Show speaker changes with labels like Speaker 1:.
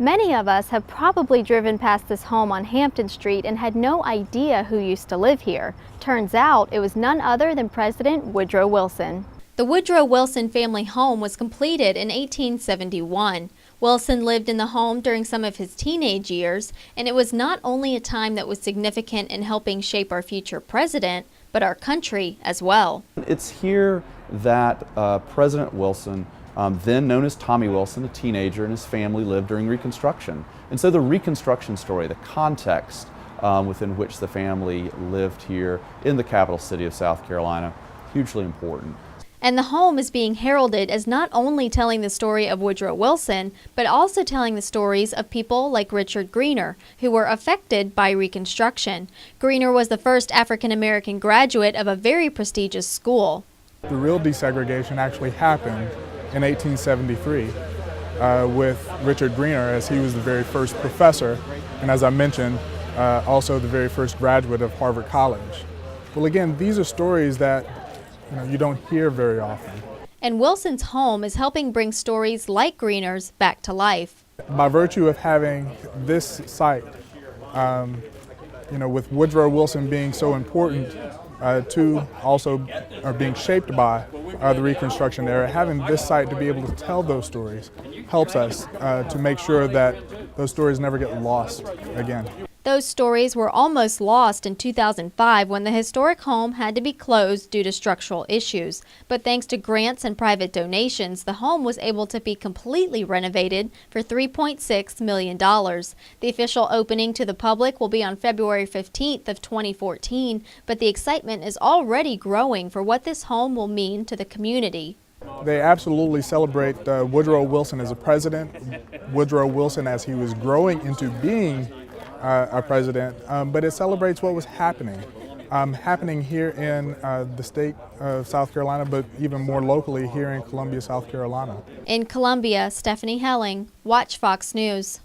Speaker 1: Many of us have probably driven past this home on Hampton Street and had no idea who used to live here. Turns out it was none other than President Woodrow Wilson. The Woodrow Wilson family home was completed in 1871. Wilson lived in the home during some of his teenage years, and it was not only a time that was significant in helping shape our future president, but our country as well.
Speaker 2: It's here that President Wilson, then known as Tommy Wilson, a teenager, and his family lived during Reconstruction. And so the Reconstruction story, the context within which the family lived here in the capital city of South Carolina, hugely important.
Speaker 1: And the home is being heralded as not only telling the story of Woodrow Wilson, but also telling the stories of people like Richard Greener, who were affected by Reconstruction. Greener was the first African-American graduate of a very prestigious school.
Speaker 3: The real desegregation actually happened in 1873 with Richard Greener, as he was the very first professor, and as I mentioned, also the very first graduate of Harvard College. Well, again, these are stories that you don't hear very often.
Speaker 1: And Wilson's home is helping bring stories like Greener's back to life.
Speaker 3: By virtue of having this site, with Woodrow Wilson being so important to also being shaped by the Reconstruction era, having this site to be able to tell those stories helps us to make sure that those stories never get lost again.
Speaker 1: Those stories were almost lost in 2005 when the historic home had to be closed due to structural issues. But thanks to grants and private donations, the home was able to be completely renovated for $3.6 million. The official opening to the public will be on February 15th of 2014, but the excitement is already growing for what this home will mean to the community.
Speaker 3: They absolutely celebrate Woodrow Wilson as a president, Woodrow Wilson as he was growing into being our president, but it celebrates what was happening here in the state of South Carolina, but even more locally here in Columbia, South Carolina.
Speaker 1: In Columbia, Stephanie Helling, WACH Fox News.